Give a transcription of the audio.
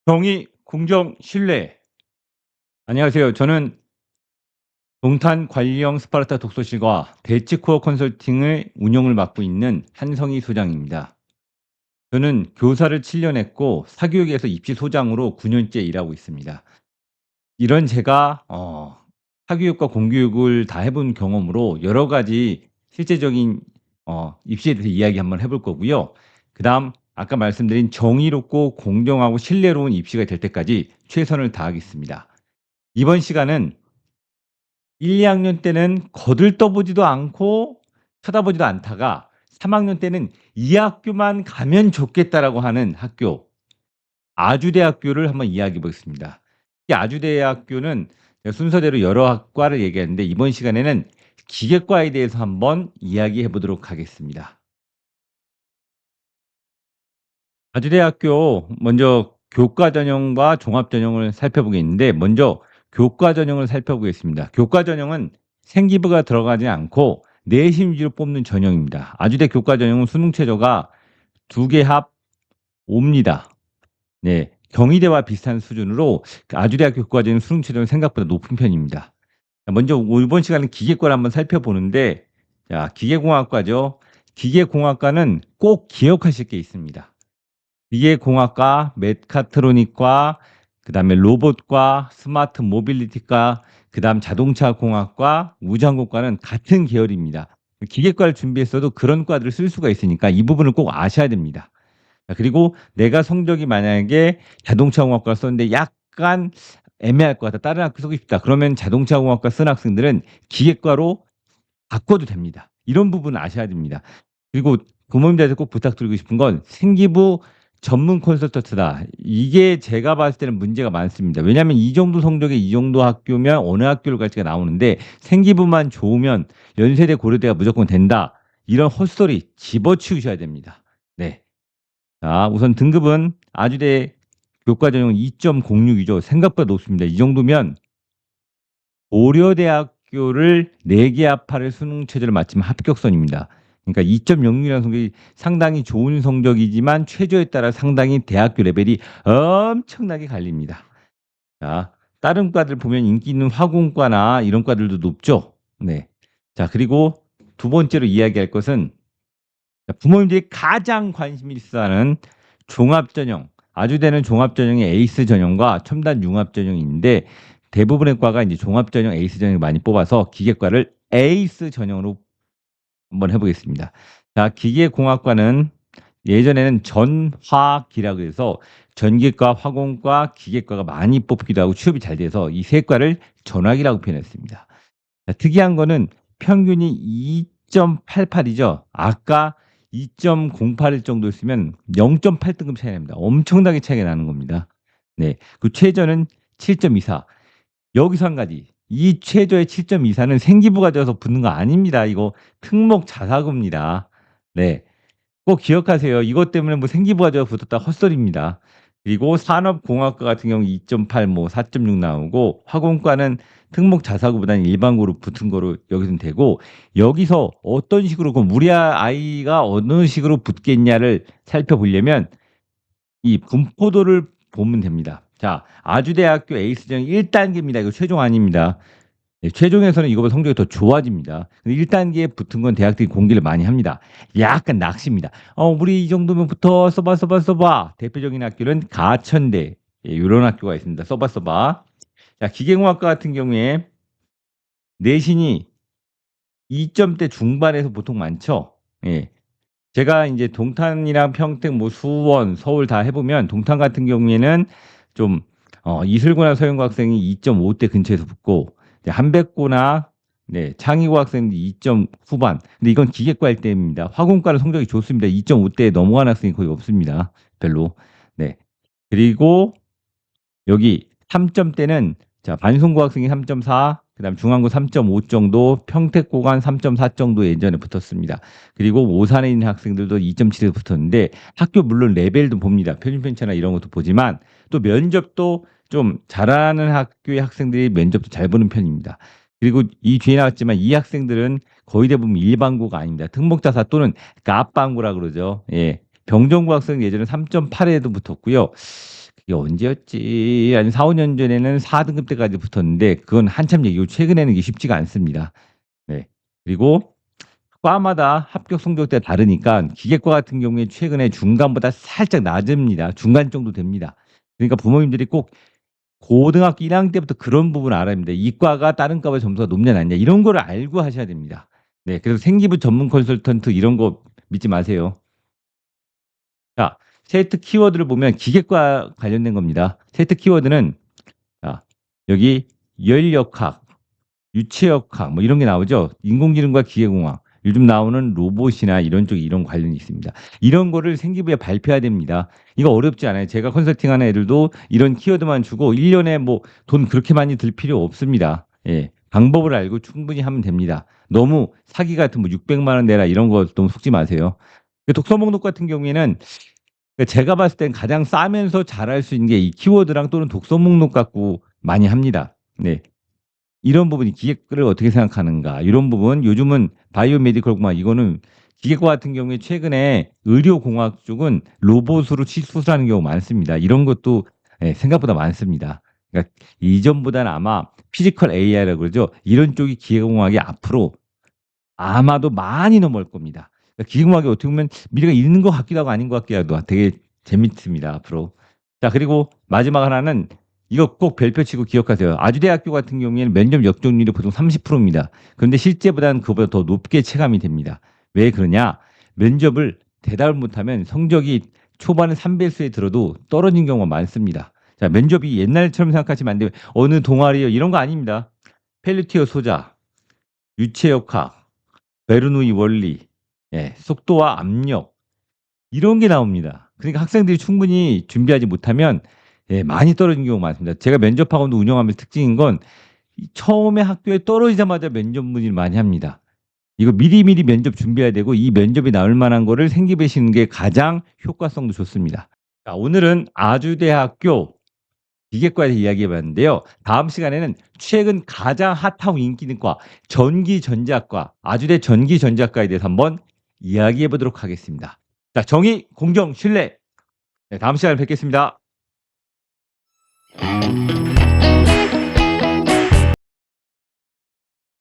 정의, 공정, 신뢰. 안녕하세요. 저는 동탄 관리형 스파르타 독서실과 대치코어 컨설팅을 운영을 맡고 있는 한성희 소장입니다. 저는 교사를 7년 했고 사교육에서 입시 소장으로 9년째 일하고 있습니다. 이런 제가 사교육과 공교육을 다 해본 경험으로 여러 가지 실제적인 입시에 대해서 이야기 한번 해볼 거고요. 그다음 아까 말씀드린 정의롭고 공정하고 신뢰로운 입시가 될 때까지 최선을 다하겠습니다. 이번 시간은 1, 2학년 때는 거들떠보지도 않고 쳐다보지도 않다가 3학년 때는 '이 학교만 가면 좋겠다.'라고 하는 학교, 아주대학교를 한번 이야기해 보겠습니다. 이 아주대학교는 순서대로 여러 학과를 얘기하는데 이번 시간에는 기계과에 대해서 한번 이야기해 보도록 하겠습니다. 아주대학교 먼저 교과 전형과 종합 전형을 살펴보겠는데 먼저 교과 전형을 살펴보겠습니다. 교과 전형은 생기부가 들어가지 않고 내신 위주로 뽑는 전형입니다. 아주대 교과 전형은 수능 최저가 2개 합 5입니다. 네. 경희대와 비슷한 수준으로 아주대학교 교과 전형 수능 최저는 생각보다 높은 편입니다. 자, 먼저 이번 시간은 기계과를 한번 살펴보는데 자, 기계공학과죠. 기계공학과는 꼭 기억하실 게 있습니다. 기계공학과, 메카트로닉과, 그다음에 로봇과, 스마트 모빌리티과, 그다음 자동차공학과, 우주항공과는 같은 계열입니다. 기계과를 준비했어도 그런 과들을 쓸 수가 있으니까 이 부분을 꼭 아셔야 됩니다. 자, 그리고 내가 성적이 만약에 자동차공학과를 썼는데 약간 애매할 것 같다. 다른 학교 쓰고 싶다. 그러면 자동차공학과 쓴 학생들은 기계과로 바꿔도 됩니다. 이런 부분은 아셔야 됩니다. 그리고 부모님들한테 꼭 부탁드리고 싶은 건 생기부 전문 컨설턴트다. 이게 제가 봤을 때는 문제가 많습니다. 왜냐하면 이 정도 성적에 이 정도 학교면 어느 학교를 갈지가 나오는데 생기부만 좋으면 연세대 고려대가 무조건 된다. 이런 헛소리 집어치우셔야 됩니다. 네. 자, 우선 등급은 아주대 교과 전형 2.06이죠. 생각보다 높습니다. 이 정도면 고려대학교를 4개 합할 수능 체제를 마치면 합격선입니다. 그러니까 2.06이라는 성적이 상당히 좋은 성적이지만 최저에 따라 상당히 대학교 레벨이 엄청나게 갈립니다. 자, 다른 과들 보면 인기 있는 화공과나 이런 과들도 높죠. 네. 자, 그리고 두 번째로 이야기할 것은 부모님들이 가장 관심 있어하는 종합전형, 아주대는 종합전형의 에이스 전형과 첨단 융합 전형이 있는데 대부분의 과가 이제 종합전형 에이스 전형을 많이 뽑아서 기계과를 에이스 전형으로 한번 해보겠습니다. 자, 기계공학과는 예전에는 전화기라고 해서 전기과, 화공과, 기계과가 많이 뽑기도 하고 취업이 잘 돼서 이 세 과를 전화기라고 표현했습니다. 자, 특이한 거는 평균이 2.88이죠. 아까 2.08일 정도였으면 0.8등급 차이 납니다. 엄청나게 차이가 나는 겁니다. 네. 그 최저는 7.24. 여기서 한 가지. 이 최저의 7.24는 생기부가 져서 붙는 거 아닙니다. 이거 특목 자사고입니다. 네. 꼭 기억하세요. 이것 때문에 뭐 생기부가 져서 붙었다 헛소리입니다. 그리고 산업공학과 같은 경우 2.8, 뭐 4.6 나오고 화공과는 특목 자사고보다는 일반고로 붙은 거로 여기서는 되고 여기서 어떤 식으로 그럼 우리 아이가 어느 식으로 붙겠냐를 살펴보려면 이 분포도를 보면 됩니다. 자, 아주대학교 에이스전형 1단계입니다. 이거 최종 아닙니다. 네, 최종에서는 이거보다 성적이 더 좋아집니다. 1단계에 붙은 건 대학들이 공개를 많이 합니다. 약간 낚시입니다. 우리 이 정도면 붙어 써봐. 대표적인 학교는 가천대. 예, 이런 학교가 있습니다. 써봐. 자, 기계공학과 같은 경우에 내신이 2점대 중반에서 보통 많죠. 예. 제가 이제 동탄이랑 평택, 뭐 수원, 서울 다 해보면 동탄 같은 경우에는 좀 이슬고나 서영고 학생이 2.5대 근처에서 붙고 이제 한백고나 네, 창의고 학생이 2점 후반. 근데 이건 기계과일 때입니다. 화공과는 성적이 좋습니다. 2.5대에 넘어가는 학생이 거의 없습니다. 별로. 네. 그리고 여기 3점대는 자, 반송고 학생이 3.4, 그다음 중앙고 3.5 정도, 평택고가 한 3.4 정도 예전에 붙었습니다. 그리고 오산에 있는 학생들도 2.7에서 붙었는데 학교 물론 레벨도 봅니다. 표준편차나 이런 것도 보지만 또 면접도 좀 잘하는 학교의 학생들이 면접도 잘 보는 편입니다. 그리고 이 뒤에 나왔지만 이 학생들은 거의 대부분 일반고가 아닙니다. 특목자사 또는 갑반고라 그러죠. 예. 병정고 학생 예전에 3.8에도 붙었고요. 그게 언제였지? 한 4-5년 전에는 4 등급 때까지 붙었는데 그건 한참 얘기고 최근에는 이게 쉽지가 않습니다. 네. 그리고 과마다 합격 성적대가 다르니까 기계과 같은 경우에 최근에 중간보다 살짝 낮습니다. 중간 정도 됩니다. 그러니까 부모님들이 꼭 고등학교 1 학년 때부터 그런 부분을 알아야 됩니다. 이과가 다른 과보다 점수가 높냐 낮냐 이런 거를 알고 하셔야 됩니다. 네. 그래서 생기부 전문 컨설턴트 이런 거 믿지 마세요. 자, 세트 키워드를 보면 기계과 관련된 겁니다. 세트 키워드는 자, 여기 열역학, 유체역학 뭐 이런 게 나오죠. 인공지능과 기계공학. 요즘 나오는 로봇이나 이런 쪽에 이런 관련이 있습니다. 이런 거를 생기부에 발표해야 됩니다. 이거 어렵지 않아요. 제가 컨설팅하는 애들도 이런 키워드만 주고 1 년에 뭐 돈 그렇게 많이 들 필요 없습니다. 예. 방법을 알고 충분히 하면 됩니다. 너무 사기 같은 뭐 600만 원 내라 이런 거 너무 속지 마세요. 그 독서 목록 같은 경우에는 제가 봤을 땐 가장 싸면서 잘할 수 있는 게 이 키워드랑 또는 독서 목록 갖고 많이 합니다. 네. 이런 부분이 기계를 어떻게 생각하는가 이런 부분 요즘은 바이오메디컬 공학 이거는 기계과 같은 경우에 최근에 의료공학 쪽은 로봇으로 수술하는 경우가 많습니다. 이런 것도 예 생각보다 많습니다. 그러니까 이전보다는 아마 피지컬 AI라고 그러죠. 이런 쪽이 기계공학이 앞으로 아마도 많이 넘어올 겁니다. 그러니까 기계공학이 어떻게 보면 미래가 있는 것 같기도 하고 아닌 것 같기도 하고 되게 재밌습니다 앞으로. 자 그리고 마지막 하나는 이거 꼭 별표 치고 기억하세요. 아주대학교 같은 경우에는 면접 역적률이 보통 30% 입니다. 그런데 실제보다는 그보다 더 높게 체감이 됩니다. 왜 그러냐? 면접을 대답을 못하면 성적이 초반에 3배수에 들어도 떨어진 경우가 많습니다. 자 면접이 옛날처럼 생각하시면 안 돼요. 어느 동아리요 이런 거 아닙니다. 펠리티어 소자, 유체역학 베르누이 원리, 예, 속도와 압력 이런 게 나옵니다. 그러니까 학생들이 충분히 준비하지 못하면 예, 많이 떨어진 경우가 많습니다. 제가 면접학원도 운영하면서 특징인 건 이 처음에 학교에 떨어지자마자 면접 문의를 많이 합니다. 이거 미리미리 면접 준비해야 되고 이 면접이 나올 만한 거를 생기부에 싣는 게 가장 효과성도 좋습니다. 자, 오늘은 아주대학교 기계과에서 이야기해 봤는데요. 다음 시간에는 최근 가장 핫하고 인기 있는 과 전기전자과, 아주대 전기전자과에 대해서 한번 이야기해 보도록 하겠습니다. 자, 정의, 공정, 신뢰. 네, 다음 시간에 뵙겠습니다.